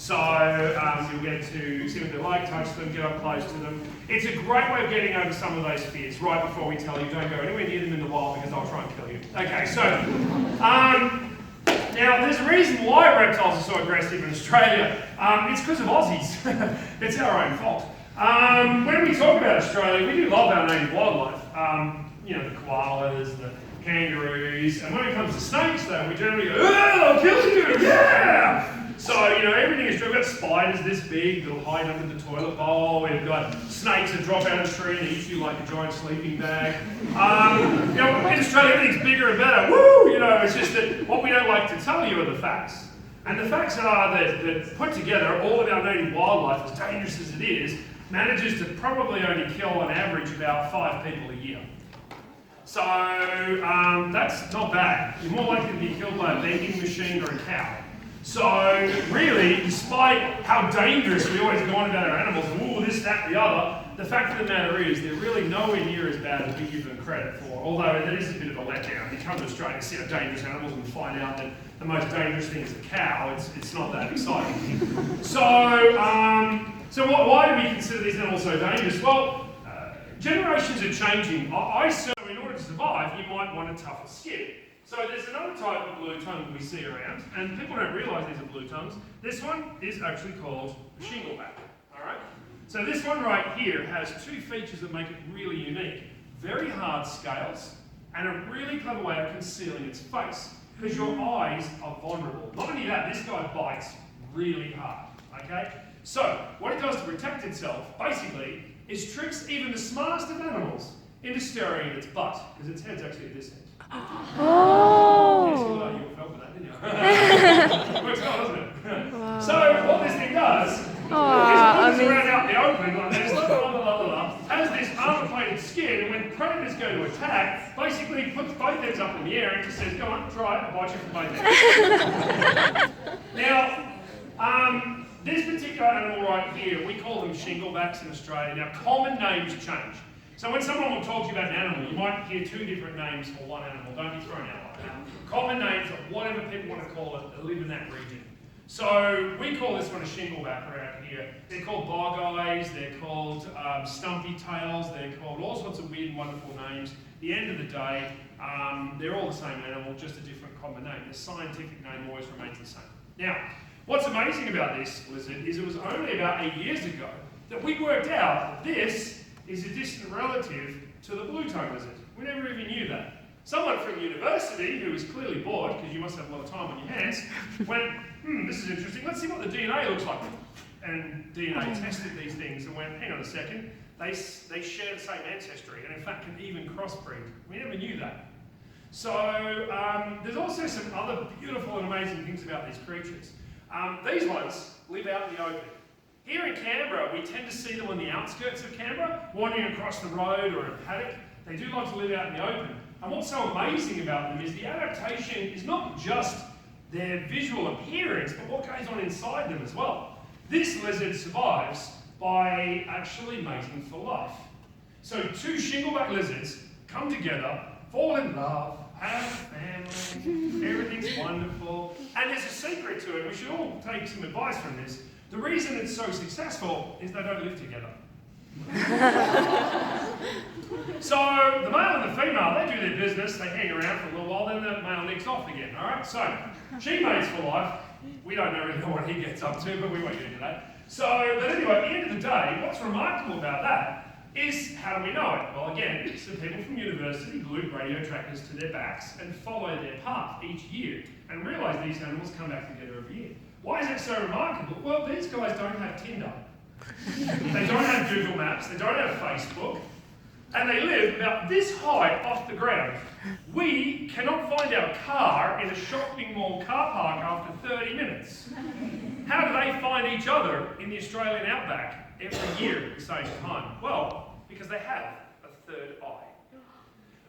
So you'll get to see what they're like, touch them, get up close to them. It's a great way of getting over some of those fears right before we tell you don't go anywhere near them in the wild because they'll try and kill you. Okay, so now there's a reason why reptiles are so aggressive in Australia. It's because of Aussies. It's our own fault. When we talk about Australia, we do love our native wildlife. You know, the koalas, the kangaroos, and when it comes to snakes though, we generally go, oh, they'll kill you, yeah! So, you know, everything is true. We've got spiders this big that'll hide under the toilet bowl. We've got snakes that drop out of the tree and eat you like a giant sleeping bag. You know, in Australia, everything's bigger and better. Woo! You know, it's just that what we don't like to tell you are the facts. And the facts are that put together, all of our native wildlife, as dangerous as it is, manages to probably only kill on average about 5 people a year. So that's not bad. You're more likely to be killed by a vending machine or a cow. So really, despite how dangerous we always go on about our animals, ooh, this, that, the other, the fact of the matter is they're really nowhere near as bad as we give them credit for. Although that is a bit of a letdown. You come to Australia and see our dangerous animals and find out that the most dangerous thing is the cow. It's not that exciting. So why do we consider these animals so dangerous? Well, generations are changing. So in order to survive, you might want a tougher skin. So there's another type of blue tongue that we see around, and people don't realise these are blue tongues. This one is actually called a shingleback, all right? So this one right here has 2 features that make it really unique. Very hard scales, and a really clever way of concealing its face, because your eyes are vulnerable. Not only that, this guy bites really hard, okay? So what it does to protect itself, basically, is tricks even the smartest of animals into staring at its butt, because its head's actually at this end. Oh! Yes, you fell for that, didn't you? Works well, doesn't it? Wow. So what this thing does is it moves around out in the open like this, has this armor-plated skin, and when predators go to attack, basically puts both ends up in the air and just says, go on, try it, I'll bite you from both ends. Now, this particular animal right here, we call them shinglebacks in Australia. Now, common names change. So when someone will talk to you about an animal, you might hear 2 different names for one animal. Don't be thrown out like that. Common names are whatever people want to call it that live in that region. So we call this one a shingleback around here. They're called bog eyes, they're called stumpy tails, they're called all sorts of weird and wonderful names. At the end of the day, they're all the same animal, just a different common name. The scientific name always remains the same. Now, what's amazing about this lizard is it was only about 8 years ago that we worked out that this is a distant relative to the blue-tongue lizard. We never even knew that. Someone from university, who was clearly bored, because you must have a lot of time on your hands, went, this is interesting, let's see what the DNA looks like. And DNA tested these things and went, hang on a second, they share the same ancestry and in fact can even crossbreed. We never knew that. So there's also some other beautiful and amazing things about these creatures. These ones live out in the open. Here in Canberra, we tend to see them on the outskirts of Canberra, wandering across the road or in a paddock. They do like to live out in the open. And what's so amazing about them is the adaptation is not just their visual appearance, but what goes on inside them as well. This lizard survives by actually mating for life. So 2 shingleback lizards come together, fall in love, have a family, everything's wonderful. And there's a secret to it. We should all take some advice from this. The reason it's so successful is they don't live together. So the male and the female, they do their business, they hang around for a little while, then the male nicks off again, all right? So she mates for life. We don't really know what he gets up to, but we won't get into that. So, but anyway, at the end of the day, what's remarkable about that is, how do we know it? Well, again, some people from university glued radio trackers to their backs and follow their path each year and realise these animals come back together every year. Why is that so remarkable? Well, these guys don't have Tinder. They don't have Google Maps, they don't have Facebook, and they live about this high off the ground. We cannot find our car in a shopping mall car park after 30 minutes. How do they find each other in the Australian outback every year at the same time? Well, because they have a third eye.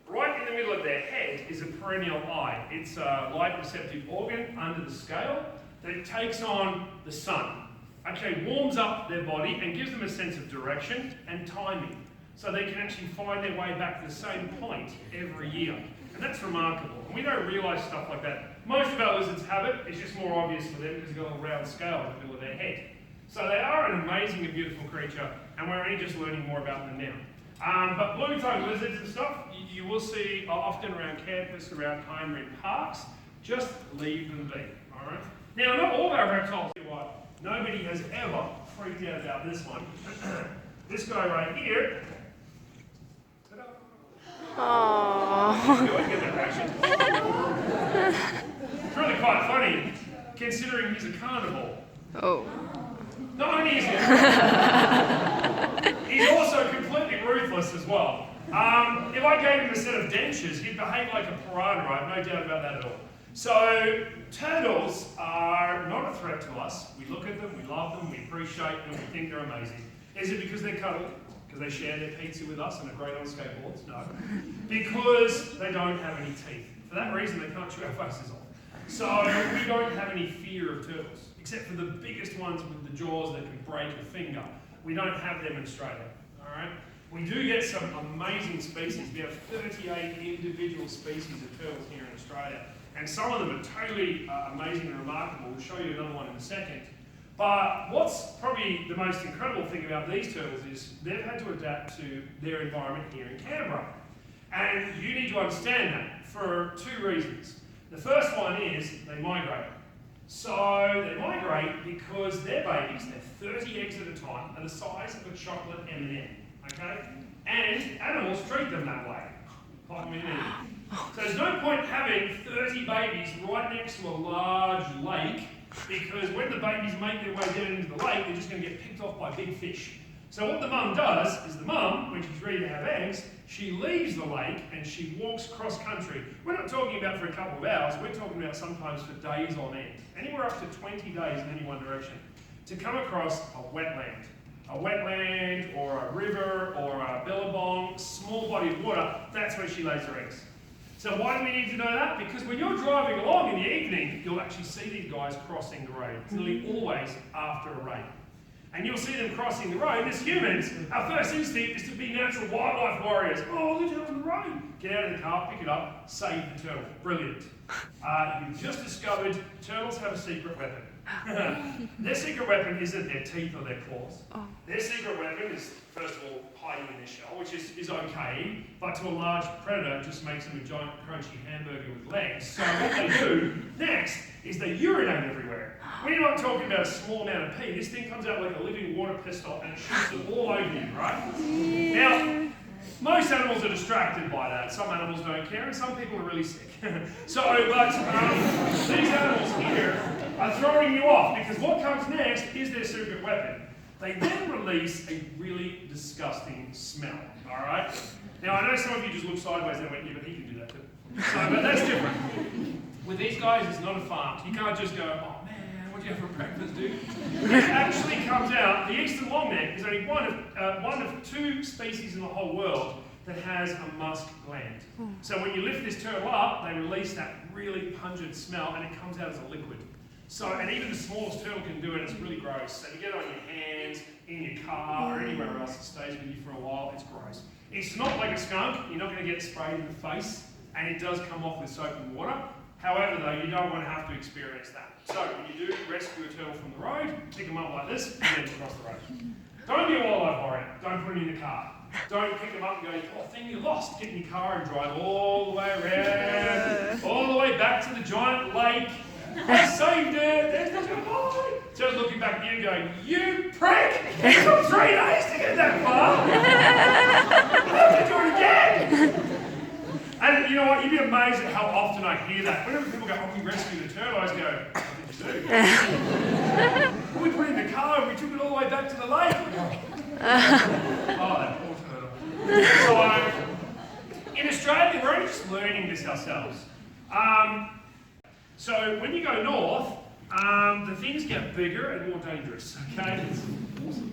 Right in the middle of their head is a perennial eye. It's a light-receptive organ under the scale that it takes on the sun. Okay, warms up their body and gives them a sense of direction and timing. so they can actually find their way back to the same point every year. And that's remarkable. And we don't realise stuff like that. Most of our lizards have it, it's just more obvious for them because they've got a round scale in the middle of their head. So they are an amazing and beautiful creature, and we're only just learning more about them now. But blue-tongued lizards and stuff, you will see often around campus, around home, or in parks. Just leave them be, all right? Now, not all of our reptiles are white. Nobody has ever freaked out about this one. This guy right here. Aww. It's really quite funny, considering he's a carnivore. Oh. Not only is he he's also completely ruthless as well. If I gave him a set of dentures, he'd behave like a piranha, I have no doubt about that at all. So, turtles are not a threat to us. We look at them, we love them, we appreciate them, we think they're amazing. Is it because they're cuddly? Because they share their pizza with us and are great on skateboards? No. Because they don't have any teeth. For that reason, they can't chew our faces off. So, we don't have any fear of turtles, except for the biggest ones with the jaws that can break a finger. We don't have them in Australia, all right? We do get some amazing species. We have 38 individual species of turtles here in Australia. And some of them are totally amazing and remarkable. We'll show you another one in a second. But what's probably the most incredible thing about these turtles is they've had to adapt to their environment here in Canberra. And you need to understand that for two reasons. The first one is they migrate. So they migrate because their babies, they're 30 eggs at a time, are the size of a chocolate M&M, okay? And animals treat them that way, like me and you. So there's no point having 30 babies right next to a large lake, because when the babies make their way down into the lake, they're just going to get picked off by big fish. So what the mum does is the mum, when she's ready to have eggs, she leaves the lake and she walks cross country. We're not talking about for a couple of hours, we're talking about sometimes for days on end, anywhere up to 20 days in any one direction, to come across a wetland. A wetland or a river or a billabong, small body of water, that's where she lays her eggs. So why do we need to know that? Because when you're driving along in the evening, you'll actually see these guys crossing the road. It's nearly always after a rain. And you'll see them crossing the road. As humans, our first instinct is to be natural wildlife warriors. Oh, look out on the road. Get out of the car, pick it up, save the turtle. Brilliant. You've just discovered turtles have a secret weapon. Their secret weapon isn't their teeth or their claws. Their secret weapon is, first of all, hiding in their shell, which is okay, but to a large predator, it just makes them a giant crunchy hamburger with legs. So what they do next is they urinate everywhere. We're not talking about a small amount of pee. This thing comes out like a living water pistol and shoots it all over you, right? Now, most animals are distracted by that. Some animals don't care, and some people are really sick. These animals here are throwing you off, because what comes next is their secret weapon. They then release a really disgusting smell, all right? Now, I know some of you just look sideways and went, yeah, but he can do that too. But that's different. With these guys, it's not a farm. You can't just go, oh man, what do you have for breakfast, dude? It actually comes out, the eastern longneck is only one of two species in the whole world that has a musk gland. So when you lift this turtle up, they release that really pungent smell, and it comes out as a liquid. So, and even the smallest turtle can do it, it's really gross. So you get it on your hands, in your car, or anywhere else that stays with you for a while, it's gross. It's not like a skunk, you're not going to get sprayed in the face, and it does come off with soap and water. However though, you don't want to have to experience that. So when you do rescue a turtle from the road, pick them up like this, and then cross the road. Don't be a wildlife warrior, don't put them in the car. Don't pick them up and go, oh thing you lost, get in your car and drive all the way around, all the way back to the giant lake. I saved it, there's the boy. Just looking back at you going, you prick! It took 3 days to get that far! I have to do it again! And you know what, you'd be amazed at how often I hear that. Whenever people go, oh, we rescued a turtle, I just go, what did you do? We put it in the car and we took it all the way back to the lake. Oh, that poor turtle. So, in Australia, we're only just learning this ourselves. So when you go north, the things get bigger and more dangerous, okay? It's awesome.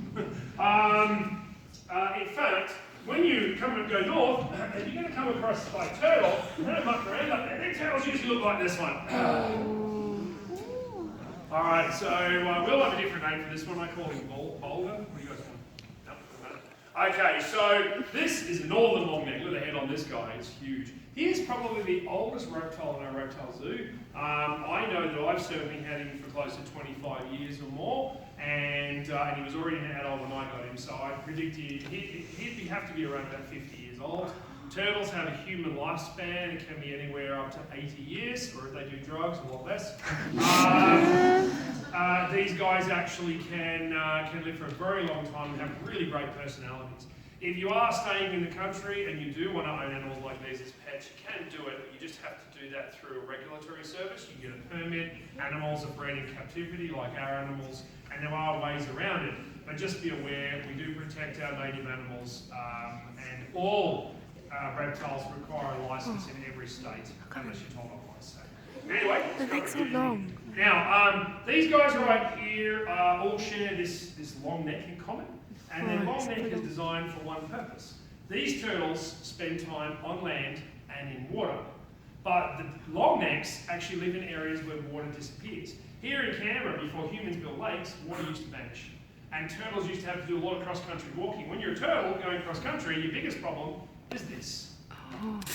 In fact, when you come and go north, you're going to come across a turtle, they don't muck around up there. Their turtles usually look like this one. Alright, so we'll have a different name for this one. I call him Boulder. What do you guys want? Okay, so this is a northern longneck. Look at the head on this guy, it's huge. He is probably the oldest reptile in our reptile zoo. I know that I've certainly had him for close to 25 years or more, and he was already an adult when I got him, so I predicted he'd have to be around about 50 years old. Turtles have a human lifespan. It can be anywhere up to 80 years, or if they do drugs, a lot less. These guys actually can live for a very long time and have really great personalities. If you are staying in the country and you do want to own animals like these as pets, you can do it, but you just have to do that through a regulatory service. You get a permit, animals are bred in captivity like our animals, and there are ways around it. But just be aware, we do protect our native animals, and all reptiles require a license in every state, unless you're told otherwise. So, anyway, the next so long. Now, these guys right here all share this long neck in common, and their long neck is designed for one purpose. These turtles spend time on land and in water, but the long necks actually live in areas where water disappears. Here in Canberra, before humans built lakes, water used to vanish, and turtles used to have to do a lot of cross-country walking. When you're a turtle going cross-country, your biggest problem is this.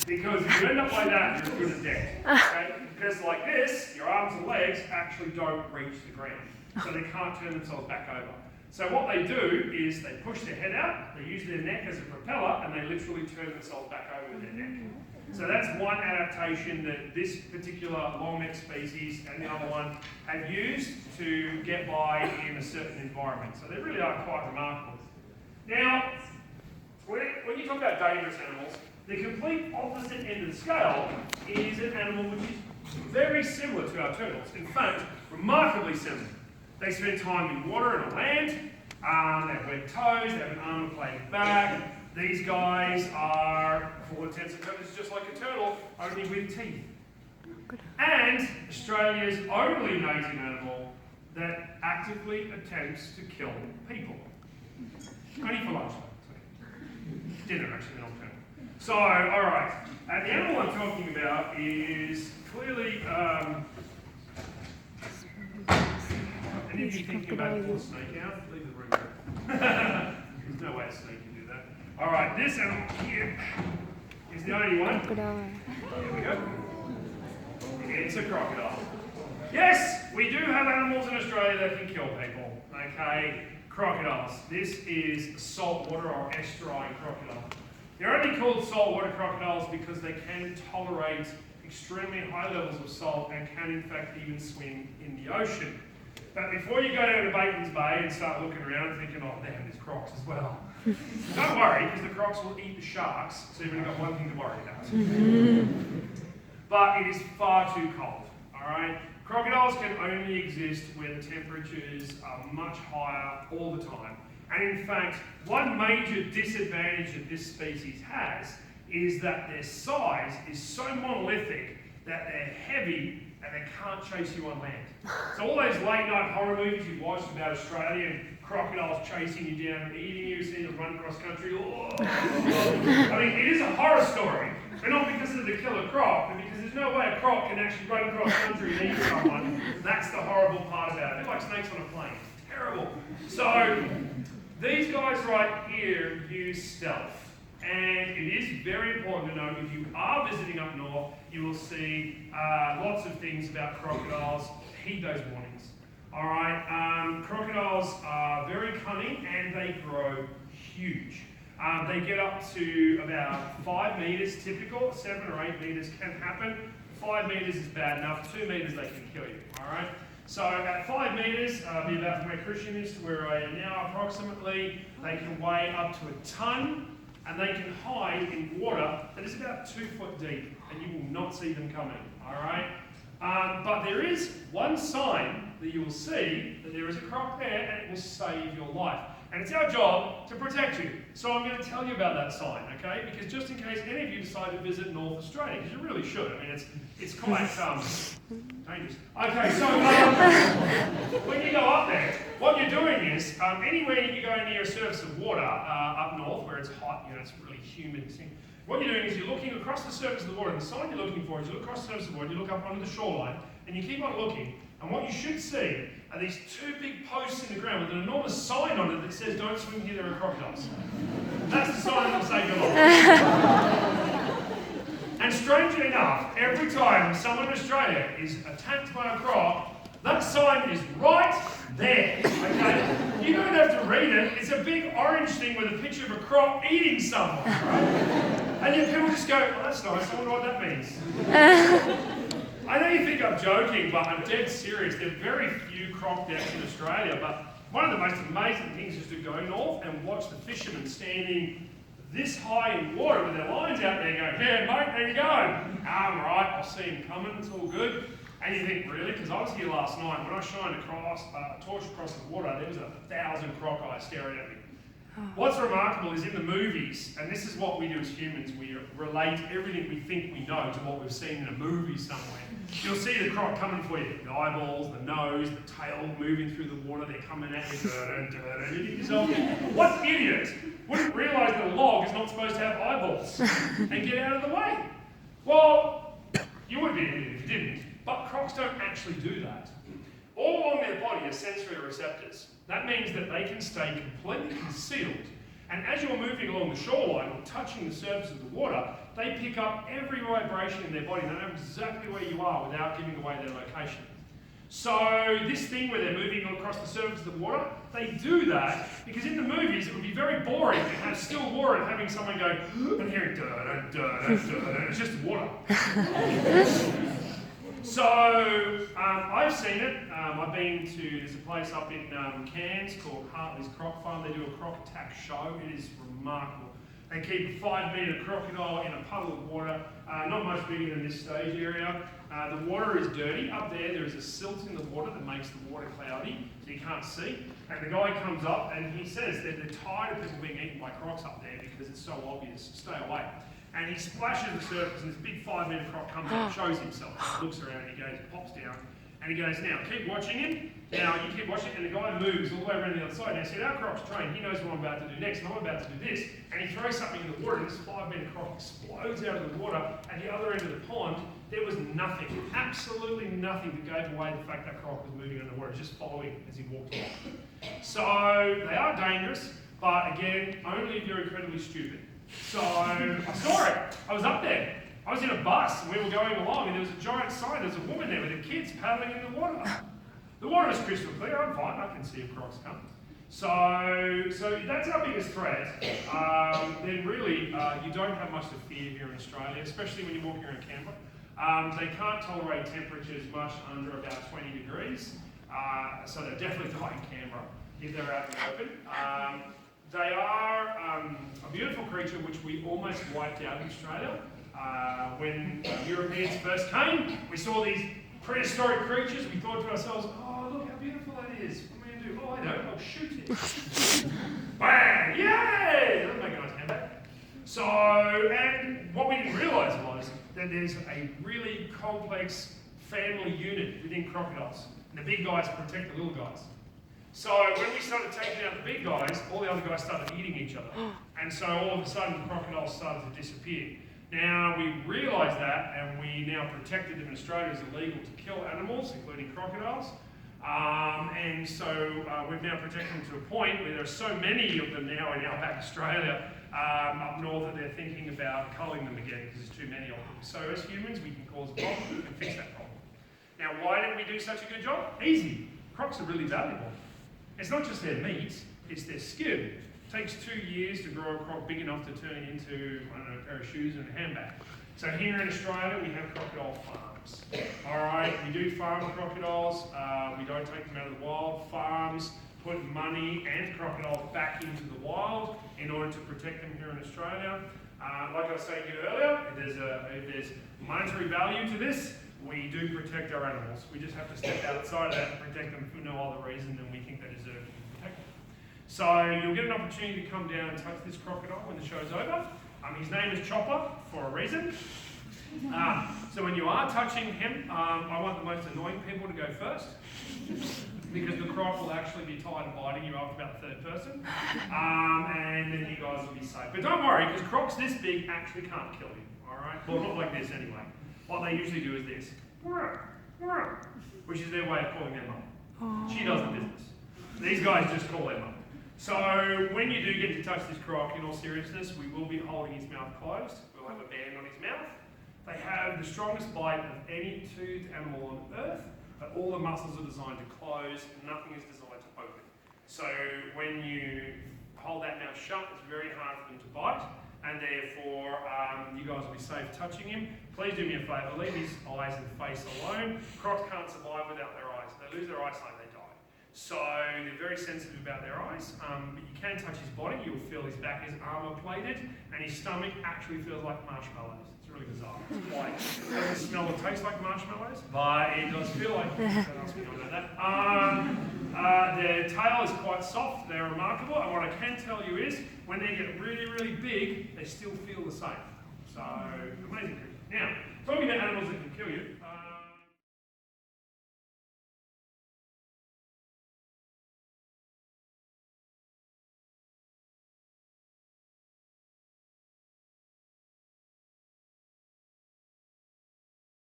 Because if you end up like that, you're as good as dead. Okay? Because like this, your arms and legs actually don't reach the ground. So they can't turn themselves back over. So what they do is they push their head out, they use their neck as a propeller, and they literally turn themselves back over with their neck. So that's one adaptation that this particular long-neck species and the other one have used to get by in a certain environment. So they really are quite remarkable. Now, when you talk about dangerous animals, the complete opposite end of the scale is an animal which is very similar to our turtles. In fact, remarkably similar. They spend time in water and on land. They have webbed toes, they have an armor-plated back. These guys are, for all intents and purposes, just like a turtle, only with teeth. And Australia's only native animal that actively attempts to kill people. Only for lunch, though. Dinner, actually, not turtle. So, alright, the animal I'm talking about is clearly, any of you thinking about pulling a snake out? Leave the room. There's no way a snake can do that. Alright, this animal here is the only one. There we go. It's a crocodile. Yes, we do have animals in Australia that can kill people. Okay, crocodiles. This is saltwater or estuarine crocodile. They're only called saltwater crocodiles because they can tolerate extremely high levels of salt and can in fact even swim in the ocean. But before you go down to Bateman's Bay and start looking around thinking, oh damn, there's crocs as well. Don't worry, because the crocs will eat the sharks, so you've only got one thing to worry about. But it is far too cold, alright? Crocodiles can only exist where the temperatures are much higher all the time. And in fact, one major disadvantage that this species has is that their size is so monolithic that they're heavy and they can't chase you on land. So all those late night horror movies you've watched about Australia and crocodiles chasing you down and eating you, seeing them run across country, I mean, it is a horror story. But not because of the killer croc, but because there's no way a croc can actually run across country and eat someone. That's the horrible part about it. A bit like snakes on a plane. It's terrible. So these guys right here use stealth. And it is very important to know if you are visiting up north, you will see lots of things about crocodiles. Heed those warnings. Alright, crocodiles are very cunning and they grow huge. They get up to about 5 meters typical, 7 or 8 meters can happen. 5 meters is bad enough, 2 meters they can kill you, alright? So at 5 meters, be about where Christian is to where I am now approximately, they can weigh up to a ton and they can hide in water that is about 2 foot deep and you will not see them coming, alright? But there is one sign that you will see that there is a croc there and it will save your life. And it's our job to protect you. So I'm going to tell you about that sign, okay? Because just in case any of you decide to visit North Australia, because you really should. I mean, it's quite dangerous. Okay, so when you go up there, what you're doing is, anywhere you go near a surface of water up north where it's hot, you know, it's really humid, what you're doing is you're looking across the surface of the water, and the sign you're looking for is you look across the surface of the water, you look up onto the shoreline, and you keep on looking, And what you should see are these two big posts in the ground with an enormous sign on it that says, "Don't swim here, there are crocodiles." That's the sign that will save your life. And strangely enough, every time someone in Australia is attacked by a croc, that sign is right there, okay? You don't have to read it. It's a big orange thing with a picture of a croc eating someone, right? And yet people just go, "Oh, that's nice, I wonder what that means." I know you think I'm joking, but I'm dead serious. There are very few croc deaths in Australia, but one of the most amazing things is to go north and watch the fishermen standing this high in water with their lines out there going, "Yeah, mate, there you go. I'm right, I'll see him coming, it's all good." And you think, really? Because I was here last night, when I shined a torch across the water, there was 1,000 crocodiles staring at me. What's remarkable is in the movies, and this is what we do as humans, we relate everything we think we know to what we've seen in a movie somewhere. You'll see the croc coming for you, the eyeballs, the nose, the tail moving through the water, they're coming at you, and you think to yourself, what idiot wouldn't realise that a log is not supposed to have eyeballs and get out of the way? Well, you would be an idiot if you didn't, but crocs don't actually do that. All along their body are sensory receptors. That means that they can stay completely concealed. And as you're moving along the shoreline or touching the surface of the water, they pick up every vibration in their body. They know exactly where you are without giving away their location. So this thing where they're moving across the surface of the water, they do that because in the movies it would be very boring to have still water and having someone go and hearing and it's just water. So I've seen it. I've been to, there's a place up in Cairns called Hartley's Croc Farm. They do a croc attack show. It is remarkable. They keep a 5-metre crocodile in a puddle of water, not much bigger than this stage area. The water is dirty. Up there is a silt in the water that makes the water cloudy, so you can't see. And the guy comes up and he says that they're tired of people being eaten by crocs up there because it's so obvious. Stay away. And he splashes the surface and this big 5-metre croc comes up, shows himself, looks around, he goes, pops down, and he goes, "Now keep watching him." Now you keep watching, and the guy moves all the way around the other side. Now see, our croc's trained, he knows what I'm about to do next, and I'm about to do this. And he throws something in the water, and this 5-metre croc explodes out of the water. At the other end of the pond, there was nothing, absolutely nothing that gave away the fact that croc was moving underwater, just following as he walked along. So they are dangerous, but again, only if you're incredibly stupid. So I saw it. I was up there. I was in a bus and we were going along and there was a giant sign. There was a woman there with her kids paddling in the water. The water was crystal clear. I'm fine. I can see if crocs come. So that's our biggest threat. Then really, you don't have much to fear here in Australia, especially when you're walking around Canberra. They can't tolerate temperatures much under about 20 degrees. So they'll definitely die in Canberra if they're out in the open. They are a beautiful creature which we almost wiped out in Australia. When Europeans first came, we saw these prehistoric creatures. We thought to ourselves, "Oh, look how beautiful that is. What am I going to do? Oh, I know, I'll shoot it." Bang! Yay! That'll make a nice handbag. So, and what we didn't realise was that there's a really complex family unit within crocodiles. And the big guys protect the little guys. So when we started taking out the big guys, all the other guys started eating each other. And so all of a sudden the crocodiles started to disappear. Now we realised that and we now protected them in Australia. It's illegal to kill animals, including crocodiles. And so we've now protected them to a point where there are so many of them now in outback Australia up north that they're thinking about culling them again because there's too many of them. So as humans we can cause a problem and fix that problem. Now why didn't we do such a good job? Easy. Crocs are really valuable. It's not just their meat, it's their skin. It takes 2 years to grow a croc big enough to turn it into, I don't know, a pair of shoes and a handbag. So here in Australia, we have crocodile farms. All right, we do farm crocodiles. We don't take them out of the wild. Farms put money and crocodiles back into the wild in order to protect them here in Australia. Like I was saying to you earlier, if there's monetary value to this, we do protect our animals. We just have to step outside of that and protect them for no other reason than we think they deserve to be protected. So you'll get an opportunity to come down and touch this crocodile when the show's over. His name is Chopper for a reason. So when you are touching him, I want the most annoying people to go first. Because the croc will actually be tired of biting you after about the third person. And then you guys will be safe. But don't worry, because crocs this big actually can't kill you. Alright? Well, not like this anyway. What they usually do is this. which is their way of calling their mum. She does the business. These guys just call their mum. So when you do get to touch this croc, in all seriousness, we will be holding his mouth closed. We'll have a band on his mouth. They have the strongest bite of any toothed animal on earth, but all the muscles are designed to close, nothing is designed to open. So when you hold that mouth shut, it's very hard for them to bite, and therefore you guys will be safe touching him. Please do me a favour, leave his eyes and face alone. Crocs can't survive without their eyes. If they lose their eyesight, they die. So they're very sensitive about their eyes, but you can touch his body. You'll feel his back is armour plated, and his stomach actually feels like marshmallows. It's really bizarre. Like, it doesn't smell or taste like marshmallows, but it does feel like. Don't ask me about that. Their tail is quite soft. They're remarkable, and what I can tell you is, when they get really, really big, they still feel the same. So amazing. Now, talking about animals that can kill you.